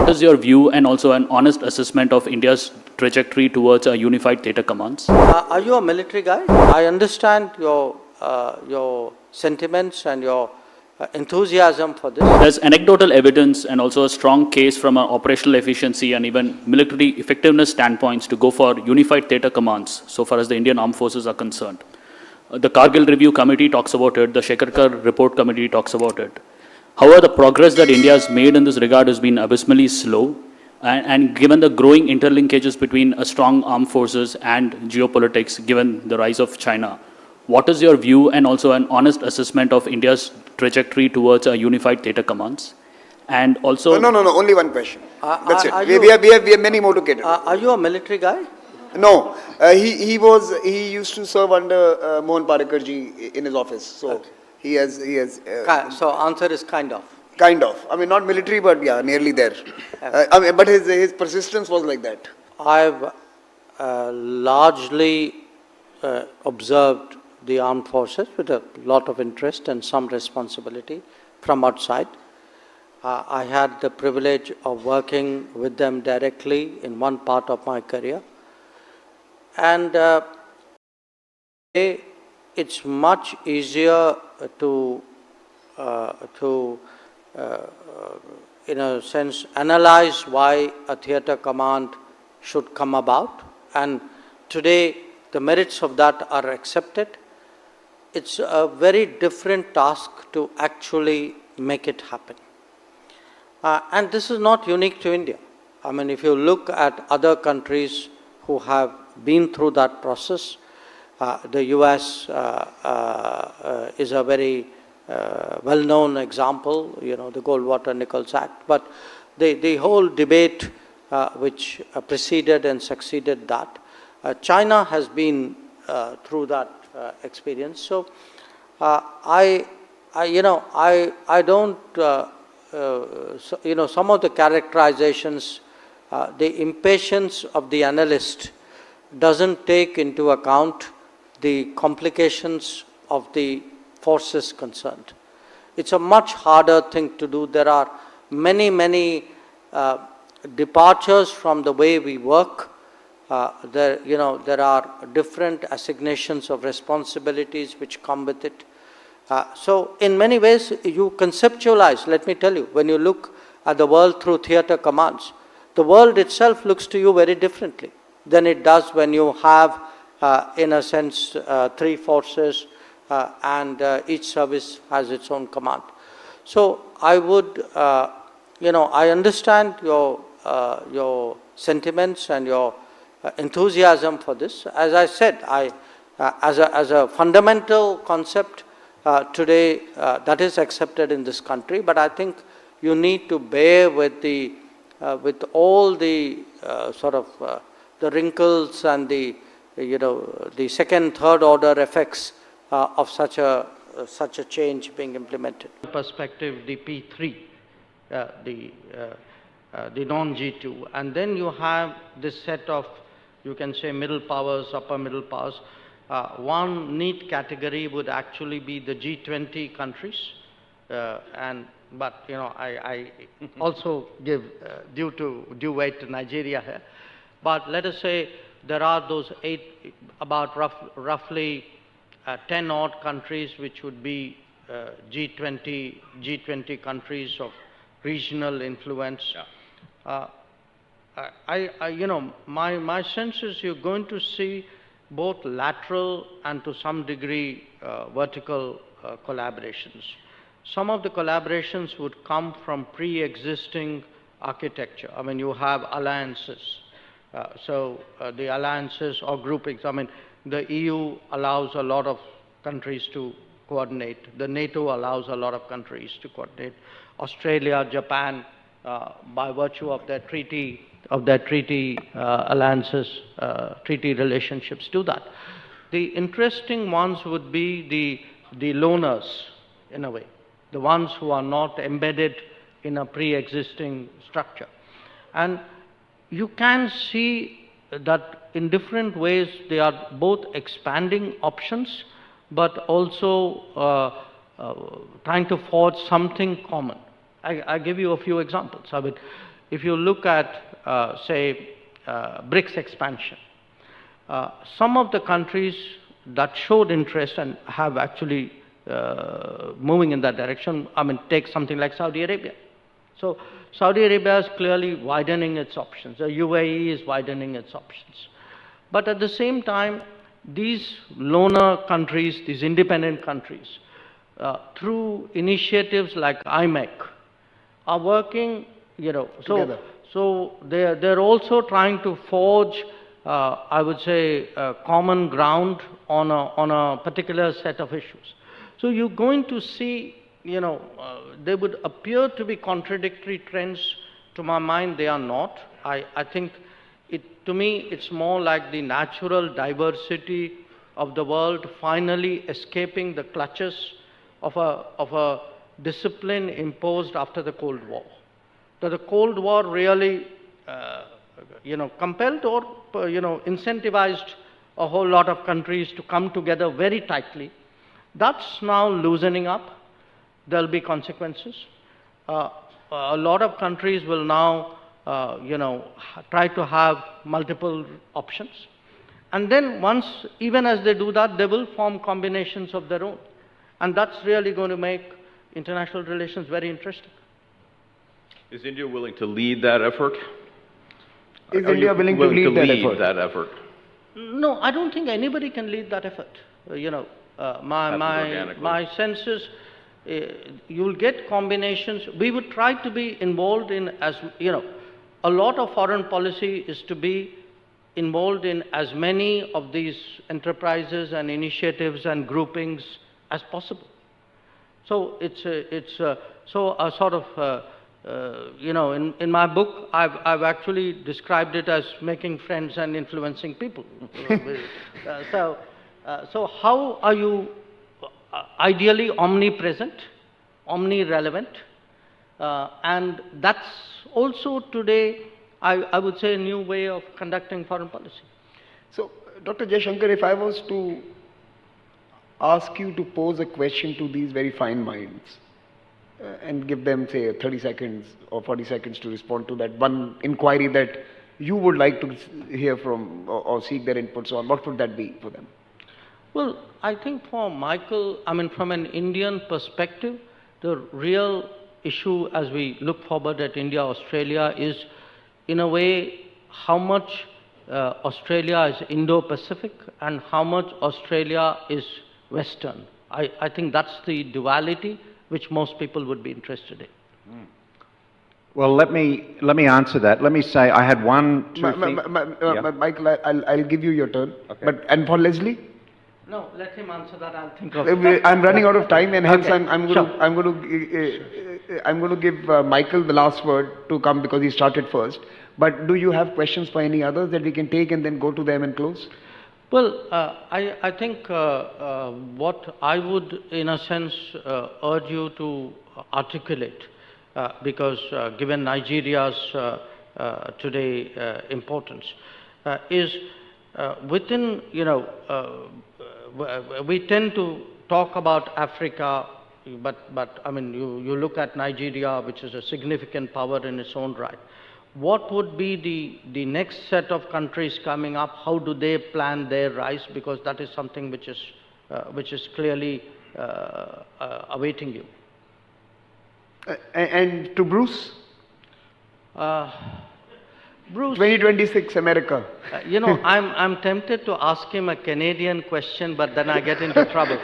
what is your view and also an honest assessment of India's trajectory towards a unified theatre commands? Are you a military guy? I understand your sentiments and your enthusiasm for this. There's anecdotal evidence and also a strong case from an operational efficiency and even military effectiveness standpoints to go for unified theatre commands so far as the Indian Armed Forces are concerned. The Kargil Review Committee talks about it, the Jaishankar Report Committee talks about it. However, the progress that India has made in this regard has been abysmally slow, and given the growing interlinkages between a strong armed forces and geopolitics, given the rise of China, what is your view and also an honest assessment of India's trajectory towards a unified theatre commands? And also... No, only one question. That's it. We have many more to cater. Are you a military guy? No, he used to serve under Mohan Parekarji in his office. So okay. he has. So answer is kind of. Kind of. I mean, not military, but yeah, nearly there. But his persistence was like that. I've largely observed the armed forces with a lot of interest and some responsibility from outside. I had the privilege of working with them directly in one part of my career. And it's much easier to in a sense, analyze why a theatre command should come about. And today, the merits of that are accepted. It's a very different task to actually make it happen. And this is not unique to India. I mean, if you look at other countries who have been through that process, the US is a very well-known example, you know, the Goldwater-Nichols Act. But the whole debate which preceded and succeeded that, China has been through that experience. So I don't, some of the characterizations, the impatience of the analyst doesn't take into account the complications of the forces concerned. It's a much harder thing to do. There are many departures from the way we work. There are different assignations of responsibilities which come with it. So in many ways, you conceptualize, let me tell you, when you look at the world through theatre commands, the world itself looks to you very differently than it does when you have, in a sense, three forces and each service has its own command. So I would, I understand your sentiments and your enthusiasm for this. As I said, as a fundamental concept today, that is accepted in this country. But I think you need to bear with with all the the wrinkles and the second, third order effects of such a change being implemented. Perspective, the P3, the non-G2, and then you have this set of, you can say, middle powers, upper middle powers. One neat category would actually be the G20 countries, but I also give due weight to Nigeria here. But let us say there are those roughly 10 odd countries which would be G20 countries of regional influence. Yeah. My sense is you're going to see both lateral and to some degree vertical collaborations. Some of the collaborations would come from pre-existing architecture. I mean, you have alliances. The alliances or groupings, I mean, the EU allows a lot of countries to coordinate. The NATO allows a lot of countries to coordinate. Australia, Japan, by virtue of their treaty alliances, treaty relationships, do that. The interesting ones would be the loners, in a way, the ones who are not embedded in a pre-existing structure. And you can see that in different ways they are both expanding options, but also trying to forge something common. I give you a few examples. I mean, if you look at, say, BRICS expansion, some of the countries that showed interest and have actually moving in that direction, I mean, take something like Saudi Arabia. So Saudi Arabia is clearly widening its options. The UAE is widening its options. But at the same time, these loner countries, these independent countries, through initiatives like IMEC, are working, Together. so they're also trying to forge, I would say, common ground on a particular set of issues. So you're going to see, they would appear to be contradictory trends. To my mind, they are not. I think, to me, it's more like the natural diversity of the world finally escaping the clutches of a discipline imposed after the Cold War. So the Cold War really, compelled or, incentivized a whole lot of countries to come together very tightly. That's now loosening up. There'll be consequences. A lot of countries will now, try to have multiple options. And then once, even as they do that, they will form combinations of their own. And that's really going to make international relations very interesting. Is India willing to lead that effort? Is Are India you willing to lead that effort? No, I don't think anybody can lead that effort. My sense is you'll get combinations. We would try to be involved in a lot of foreign policy is to be involved in as many of these enterprises and initiatives and groupings as possible. So it's a sort of, in my book, I've actually described it as making friends and influencing people. So how are you ideally omnipresent, omni-relevant, and that's also today, I would say, a new way of conducting foreign policy. So, Dr. Jaishankar, if I was to ask you to pose a question to these very fine minds and give them, say, 30 seconds or 40 seconds to respond to that one inquiry that you would like to hear from or seek their inputs on, what would that be for them? Well, I think for Michael, from an Indian perspective, the real issue as we look forward at India-Australia is, in a way, how much Australia is Indo-Pacific and how much Australia is Western. I think that's the duality which most people would be interested in. Well, let me answer that. Let me say I had Michael, I'll give you your turn. Okay. And for Leslie? No, let him answer that. I'll think of I'm running out of time, and hence Okay. I'm going to give Michael the last word to come because he started first. But do you have questions for any others that we can take and then go to them and close? Well, I think what I would, in a sense, urge you to articulate, because given Nigeria's today importance, is within, we tend to talk about Africa, but you look at Nigeria, which is a significant power in its own right. What would be the next set of countries coming up? How do they plan their rise? Because that is something which is clearly awaiting you. And to Bruce? Bruce, 2026 America. I'm tempted to ask him a Canadian question, but then I get into trouble.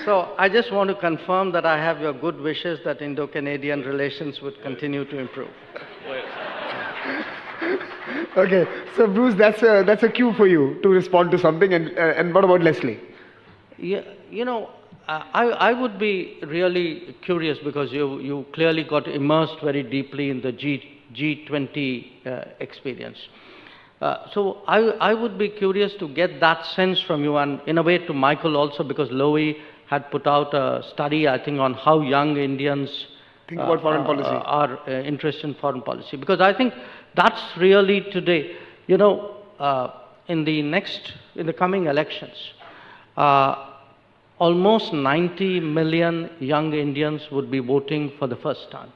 So I just want to confirm that I have your good wishes that Indo-Canadian relations would continue to improve. Okay, so Bruce, that's a cue for you to respond to something. And what about Leslie? Yeah, I would be really curious because you clearly got immersed very deeply in the G20 experience. So I would be curious to get that sense from you, and in a way to Michael also, because Lowy had put out a study, I think, on how young Indians think about foreign policy. Are interested in foreign policy. Because I think that's really today, in the coming elections, almost 90 million young Indians would be voting for the first time.